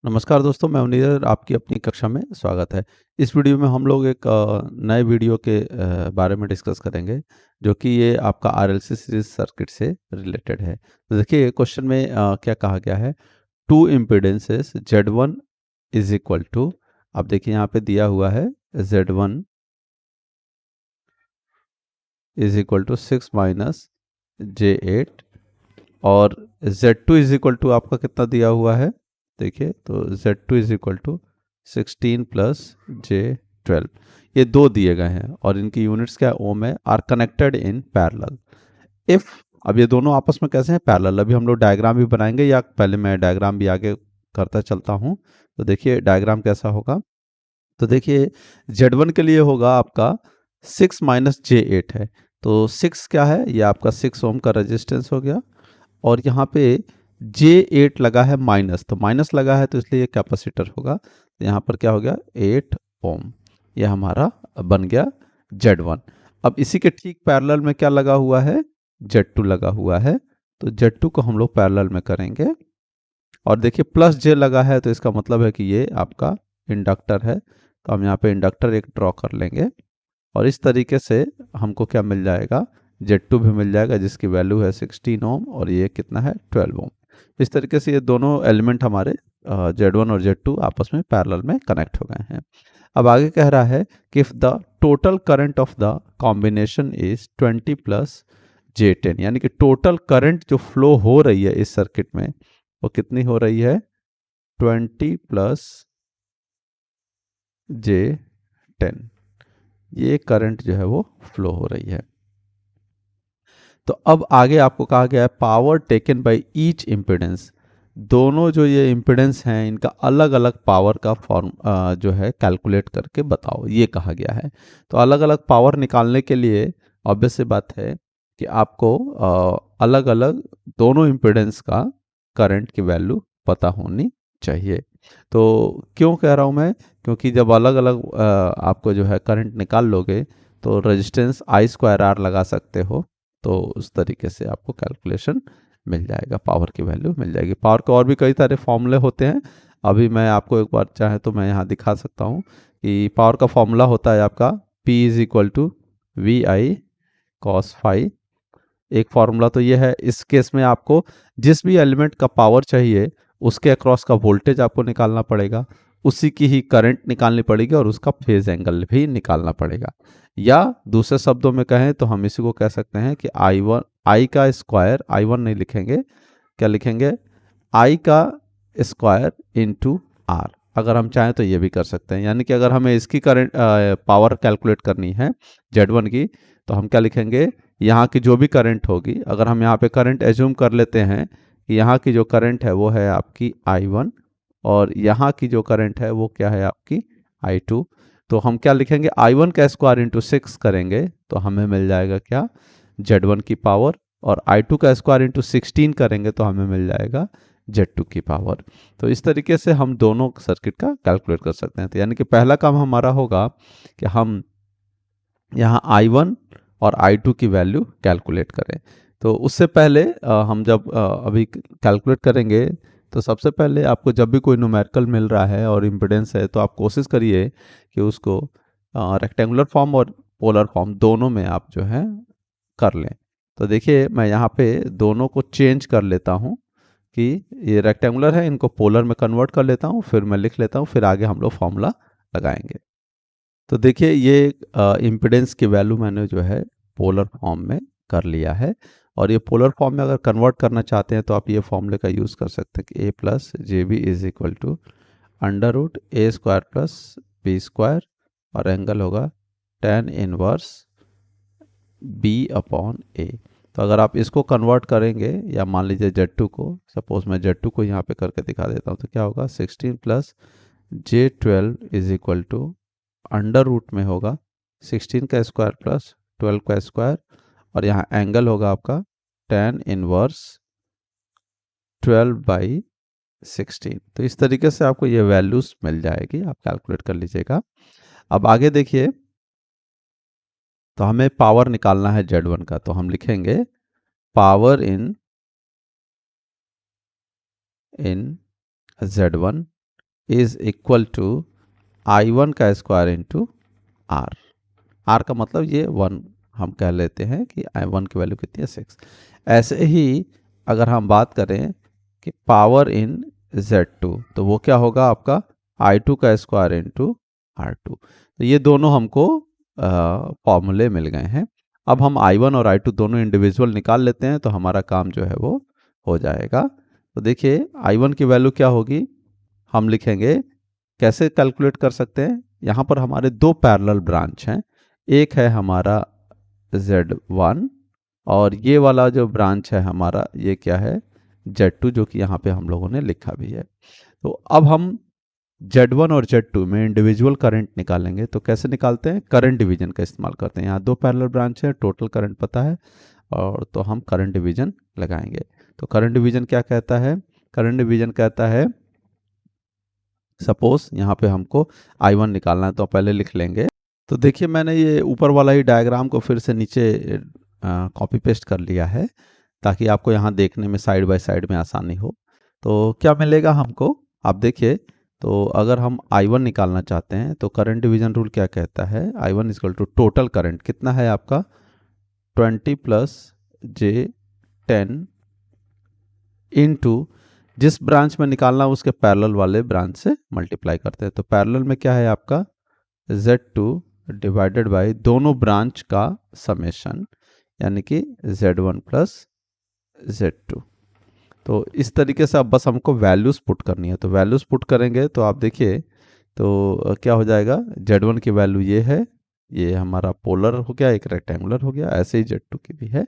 नमस्कार दोस्तों, मैं नीरज, आपकी अपनी कक्षा में स्वागत है। इस वीडियो में हम लोग एक नए वीडियो के बारे में डिस्कस करेंगे, जो कि ये आपका आरएलसी सीरीज सर्किट से रिलेटेड है। तो देखिए क्वेश्चन में क्या कहा गया है, two impedances Z1 is equal to, अब देखिए यहाँ पे दिया हुआ है Z1 is equal to 6 minus J8 और Z2 इज इक्वल टू आपका कितना दिया हुआ है, देखिए तो Z2 is equal to 16 plus J12, ये दो दिए गए हैं और इनकी यूनिट्स क्या ओम है, are connected in parallel if. अब ये दोनों आपस में कैसे हैं, पैरेलल। अभी हम लोग डायग्राम भी बनाएंगे, या पहले मैं डायग्राम भी आगे करता चलता हूँ। तो देखिए डायग्राम कैसा होगा, तो देखिए Z1 के लिए होगा आपका 6 माइनस J8 है, तो 6 क्या है, ये आपका 6 ओम का रेजिस्टेंस हो गया और यहाँ पे J8 लगा है माइनस, तो माइनस लगा है तो इसलिए ये कैपेसिटर होगा। तो यहाँ पर क्या हो गया 8 ओम, ये हमारा बन गया Z1। अब इसी के ठीक पैरेलल में क्या लगा हुआ है, Z2 लगा हुआ है, तो Z2 को हम लोग पैरेलल में करेंगे और देखिए प्लस J लगा है तो इसका मतलब है कि ये आपका इंडक्टर है, तो हम यहाँ पे इंडक्टर एक ड्रॉ कर लेंगे और इस तरीके से हमको क्या मिल जाएगा, Z2 भी मिल जाएगा जिसकी वैल्यू है 16 ओम और ये कितना है 12 ओम। इस तरीके से ये दोनों एलिमेंट हमारे Z1 और Z2 आपस में पैरेलल में कनेक्ट हो गए हैं। अब आगे कह रहा है कि if the total current of the combination is 20 plus J10, यानी कि टोटल करंट जो फ्लो हो रही है इस सर्किट में वो कितनी हो रही है, 20 प्लस J10, ये करंट जो है वो फ्लो हो रही है। तो अब आगे आपको कहा गया है power taken by each impedance, दोनों जो ये इम्पिडेंस हैं इनका अलग अलग पावर का फॉर्म जो है कैलकुलेट करके बताओ, ये कहा गया है। तो अलग अलग पावर निकालने के लिए ऑब्वियस सी बात है कि आपको अलग अलग दोनों इम्पिडेंस का करंट की वैल्यू पता होनी चाहिए। तो क्यों कह रहा हूँ मैं, क्योंकि जब अलग अलग आपको जो है करंट निकाल लोगे तो रेजिस्टेंस I²R लगा सकते हो, तो उस तरीके से आपको कैलकुलेशन मिल जाएगा, पावर की वैल्यू मिल जाएगी। पावर के और भी कई सारे फॉर्मूले होते हैं, अभी मैं आपको एक बार चाहे तो मैं यहाँ दिखा सकता हूँ कि पावर का फॉर्मूला होता है आपका P is equal to VI cos phi. एक फार्मूला तो ये है, इस केस में आपको जिस भी एलिमेंट का पावर चाहिए उसके अक्रॉस का वोल्टेज आपको निकालना पड़ेगा, उसी की ही करंट निकालनी पड़ेगी और उसका फेज एंगल भी निकालना पड़ेगा। या दूसरे शब्दों में कहें तो हम इसी को कह सकते हैं कि I का स्क्वायर, I1 नहीं लिखेंगे, क्या लिखेंगे, I का स्क्वायर इंटू R। अगर हम चाहें तो ये भी कर सकते हैं, यानी कि अगर हमें इसकी करंट पावर कैलकुलेट करनी है Z1 की, तो हम क्या लिखेंगे, यहाँ की जो भी करंट होगी, अगर हम यहाँ पे करंट एज्यूम कर लेते हैं कि यहाँ की जो करंट है वो है आपकी I1 और यहाँ की जो करंट है वो क्या है आपकी I2, तो हम क्या लिखेंगे, I1 का स्क्वायर इंटू 6 करेंगे तो हमें मिल जाएगा क्या, Z1 की पावर, और I2 का स्क्वायर इंटू 16 करेंगे तो हमें मिल जाएगा Z2 की पावर। तो इस तरीके से हम दोनों सर्किट का कैलकुलेट कर सकते हैं। तो यानी कि पहला काम हमारा होगा कि हम यहाँ I1 और I2 की वैल्यू कैलकुलेट करें। तो उससे पहले हम जब अभी कैलकुलेट करेंगे तो सबसे पहले आपको जब भी कोई न्यूमेरिकल मिल रहा है और इम्पिडेंस है तो आप कोशिश करिए कि उसको रेक्टेंगुलर फॉर्म और पोलर फॉर्म दोनों में आप जो है कर लें। तो देखिए मैं यहाँ पे दोनों को चेंज कर लेता हूँ कि ये रेक्टेंगुलर है, इनको पोलर में कन्वर्ट कर लेता हूँ, फिर मैं लिख लेता हूँ, फिर आगे हम लोग फॉर्मूला लगाएंगे। तो देखिए ये इम्पिडेंस की वैल्यू मैंने जो है पोलर फॉर्म में कर लिया है, और ये पोलर फॉर्म में अगर कन्वर्ट करना चाहते हैं तो आप ये फॉर्मूले का यूज़ कर सकते हैं कि A plus j B is equal to under root A square plus B square और एंगल होगा tan inverse B upon A। तो अगर आप इसको कन्वर्ट करेंगे, या मान लीजिए Z2 को, सपोज मैं Z2 को यहाँ पे करके दिखा देता हूँ, तो क्या होगा 16 plus J12 is equal to under root में होगा 16 का स्क्वायर प्लस 12 का स्क्वायर और यहाँ एंगल होगा आपका tan इनवर्स 12/16। तो इस तरीके से आपको ये वैल्यूज मिल जाएगी, आप कैलकुलेट कर लीजिएगा। अब आगे देखिए, तो हमें पावर निकालना है Z1 का, तो हम लिखेंगे power in Z1 is equal to I1 का स्क्वायर इंटू आर। आर का मतलब ये 1 हम कह लेते हैं कि I1 की वैल्यू कितनी है 6। ऐसे ही अगर हम बात करें कि पावर इन Z2 तो वो क्या होगा आपका I2 का स्क्वायर इंटू R2। तो ये दोनों हमको फॉर्मूले मिल गए हैं। अब हम I1 और I2 दोनों इंडिविजुअल निकाल लेते हैं तो हमारा काम जो है वो हो जाएगा। तो देखिए I1 की वैल्यू क्या होगी, हम लिखेंगे, कैसे कैलकुलेट कर सकते हैं, यहाँ पर हमारे दो पैरेलल ब्रांच हैं, एक है हमारा Z1 और ये वाला जो ब्रांच है हमारा ये क्या है Z2, जो कि यहाँ पे हम लोगों ने लिखा भी है। तो अब हम Z1 और Z2 में इंडिविजुअल करंट निकालेंगे। तो कैसे निकालते हैं, करंट डिवीजन का इस्तेमाल करते हैं। यहाँ दो पैरेलल ब्रांच है, टोटल करंट पता है और तो हम करंट डिवीजन लगाएंगे। तो करंट डिवीजन क्या कहता है, करंट डिवीजन कहता है सपोज यहाँ पे हमको I1 निकालना है तो पहले लिख लेंगे। तो देखिए मैंने ये ऊपर वाला ही डायग्राम को फिर से नीचे कॉपी पेस्ट कर लिया है ताकि आपको यहाँ देखने में साइड बाय साइड में आसानी हो। तो क्या मिलेगा हमको, आप देखिए, तो अगर हम I1 निकालना चाहते हैं तो करंट डिवीजन रूल क्या कहता है, I1 equal to total current कितना है आपका 20 प्लस J10 इनटू जिस ब्रांच में निकालना उसके पैरेलल वाले ब्रांच से मल्टीप्लाई करते हैं। तो पैरेलल में क्या है आपका Z2 डिवाइडेड बाय दोनों ब्रांच का समेशन यानी कि Z1 प्लस Z2। तो इस तरीके से अब बस हमको वैल्यूज़ पुट करनी है। तो वैल्यूज़ पुट करेंगे तो आप देखिए तो क्या हो जाएगा, Z1 की वैल्यू ये है, ये हमारा पोलर हो गया, एक रेक्टेंगुलर हो गया, ऐसे ही Z2 की भी है।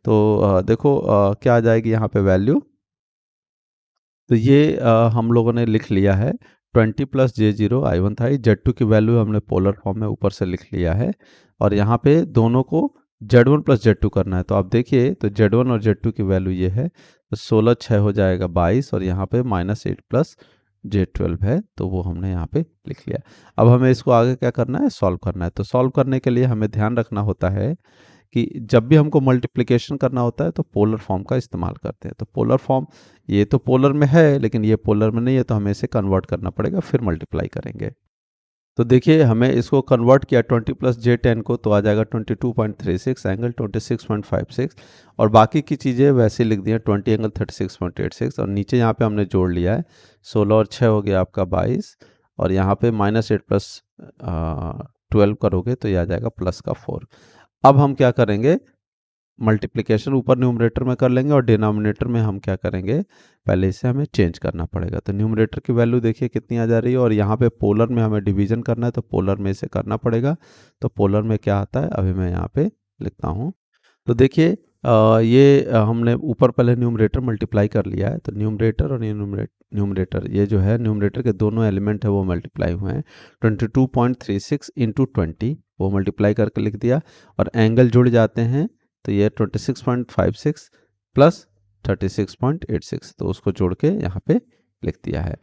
तो देखो क्या आ जाएगी यहाँ पे वैल्यू, तो ये हम लोगों ने लिख लिया है 20 प्लस J0 I1 था, Z2 की वैल्यू हमने पोलर फॉर्म में ऊपर से लिख लिया है और यहाँ पे दोनों को Z1 प्लस Z2 करना है। तो आप देखिए तो Z1 और Z2 की वैल्यू ये है, तो 16 6 हो जाएगा 22 और यहाँ पे -8 प्लस J12 है, तो वो हमने यहाँ पे लिख लिया। अब हमें इसको आगे क्या करना है, सॉल्व करना है। तो सॉल्व करने के लिए हमें ध्यान रखना होता है कि जब भी हमको मल्टीप्लिकेशन करना होता है तो पोलर फॉर्म का इस्तेमाल करते हैं। तो पोलर फॉर्म ये तो पोलर में है लेकिन ये पोलर में नहीं है, तो हमें इसे कन्वर्ट करना पड़ेगा, फिर मल्टीप्लाई करेंगे। तो देखिए हमने इसको कन्वर्ट किया 20 प्लस J10 को, तो आ जाएगा 22.36 एंगल 26.56 और बाकी की चीज़ें वैसे लिख दी हैं 20 एंगल 36.86 और नीचे यहाँ पे हमने जोड़ लिया है 16 और 6 हो गया आपका 22 और यहाँ पे -8 प्लस 12 करोगे तो ये आ जाएगा प्लस का 4। अब हम क्या करेंगे, मल्टीप्लिकेशन ऊपर न्यूमरेटर में कर लेंगे और डिनोमिनेटर में हम क्या करेंगे, पहले इसे हमें चेंज करना पड़ेगा। तो न्यूमरेटर की वैल्यू देखिए कितनी आ जा रही है और यहाँ पे पोलर में हमें डिवीजन करना है तो पोलर में इसे करना पड़ेगा। तो पोलर में क्या आता है अभी मैं यहाँ पे लिखता हूँ। तो देखिए ये हमने ऊपर पहले न्यूमरेटर मल्टीप्लाई कर लिया है, तो न्यूमरेटर और न्यूमरेटर ये जो है न्यूमरेटर के दोनों एलिमेंट है वो मल्टीप्लाई हुए हैं 22.36 इंटू 20 वो मल्टीप्लाई करके लिख दिया और एंगल जुड़ जाते हैं तो ये 26.56 प्लस 36.86 तो उसको जोड़ के यहाँ पे लिख दिया है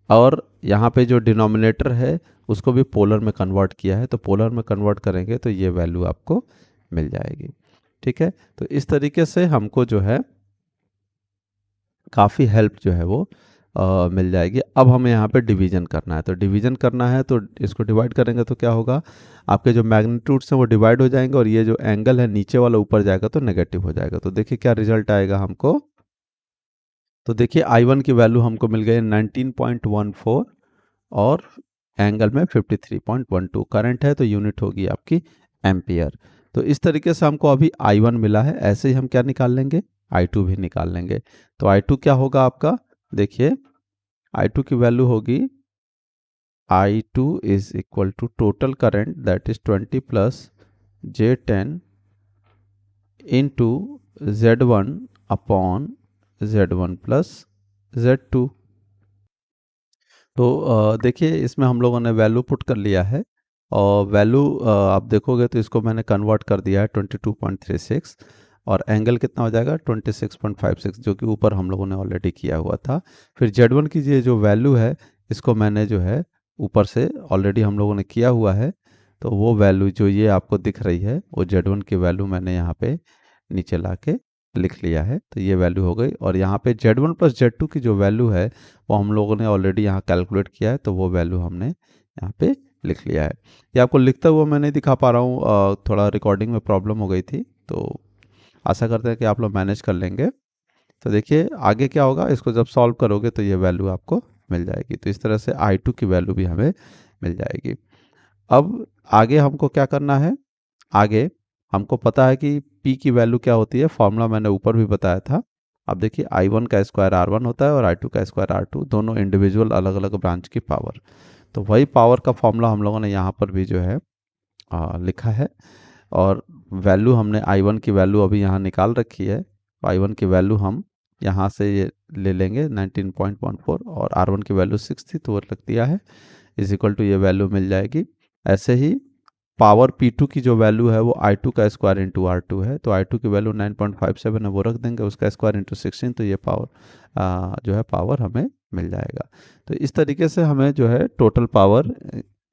और यहाँ पे जो डिनोमिनेटर है उसको भी पोलर में कन्वर्ट किया है। तो पोलर में कन्वर्ट करेंगे तो ये वैल्यू आपको मिल जाएगी। ठीक है, तो इस तरीके से हमको जो है काफ़ी हेल्प जो है वो मिल जाएगी। अब हमें यहाँ पे डिवीजन करना है, तो डिवीजन करना है तो इसको डिवाइड करेंगे तो क्या होगा, आपके जो मैग्नीट्यूड्स हैं वो डिवाइड हो जाएंगे और ये जो एंगल है नीचे वाला ऊपर जाएगा तो नेगेटिव हो जाएगा। तो देखिए क्या रिजल्ट आएगा हमको, तो देखिए I1 की वैल्यू हमको मिल गई 19.14 और एंगल में 53.12 करंट है तो यूनिट होगी आपकी एम्पियर। तो इस तरीके से हमको अभी I1 मिला है, ऐसे ही हम क्या निकाल लेंगे, I2 भी निकाल लेंगे। तो I2 क्या होगा आपका, देखिए I2 की वैल्यू होगी I2 is equal to total current that is 20 plus J10 into Z1 upon Z1 plus Z2। तो देखिए इसमें हम लोगों ने वैल्यू पुट कर लिया है और वैल्यू आप देखोगे तो इसको मैंने कन्वर्ट कर दिया है 22.36 और एंगल कितना हो जाएगा 26.56 जो कि ऊपर हम लोगों ने ऑलरेडी किया हुआ था। फिर Z1 की ये जो वैल्यू है इसको मैंने जो है ऊपर से ऑलरेडी हम लोगों ने किया हुआ है, तो वो वैल्यू जो ये आपको दिख रही है वो Z1 की वैल्यू मैंने यहाँ पे नीचे ला के लिख लिया है, तो ये वैल्यू हो गई। और यहाँ पे Z1 प्लस Z2 की जो वैल्यू है वो हम लोगों ने ऑलरेडी यहाँ कैलकुलेट किया है, तो वो वैल्यू हमने यहाँ पे लिख लिया है। ये आपको लिखता हुआ मैं नहीं दिखा पा रहा हूँ, थोड़ा रिकॉर्डिंग में प्रॉब्लम हो गई थी, तो आशा करते हैं कि आप लोग मैनेज कर लेंगे। तो देखिए आगे क्या होगा, इसको जब सॉल्व करोगे तो ये वैल्यू आपको मिल जाएगी। तो इस तरह से I2 की वैल्यू भी हमें मिल जाएगी। अब आगे हमको क्या करना है, आगे हमको पता है कि P की वैल्यू क्या होती है, फॉर्मूला मैंने ऊपर भी बताया था। अब देखिए I1 का स्क्वायर R1 होता है और I2 का स्क्वायर R2, दोनों इंडिविजुअल अलग अलग ब्रांच की पावर। तो वही पावर का फॉर्मूला हम लोगों ने यहाँ पर भी जो है लिखा है, और वैल्यू हमने I1 की वैल्यू अभी यहाँ निकाल रखी है। I1 की वैल्यू हम यहाँ से ये ले लेंगे 19.14, और R1 की वैल्यू 6 थी तो वो रख दिया है, इज इक्वल टू ये वैल्यू मिल जाएगी। ऐसे ही पावर P2 की जो वैल्यू है वो I2 का स्क्वायर इंटू R2 है, तो I2 की वैल्यू 9.57 है, वो रख देंगे, उसका स्क्वायर इंटू 16, तो ये पावर जो है पावर हमें मिल जाएगा। तो इस तरीके से हमें जो है टोटल पावर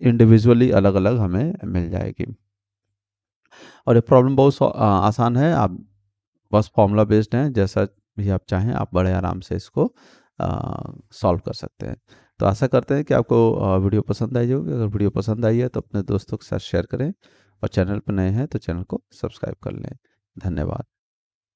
इंडिविजुअली अलग अलग हमें मिल जाएगी। और ये प्रॉब्लम बहुत आसान है, आप बस फॉर्मूला बेस्ड हैं, जैसा भी आप चाहें आप बड़े आराम से इसको सॉल्व कर सकते हैं। तो आशा करते हैं कि आपको वीडियो पसंद आई होगी। अगर वीडियो पसंद आई है तो अपने दोस्तों के साथ शेयर करें, और चैनल पर नए हैं तो चैनल को सब्सक्राइब कर लें। धन्यवाद।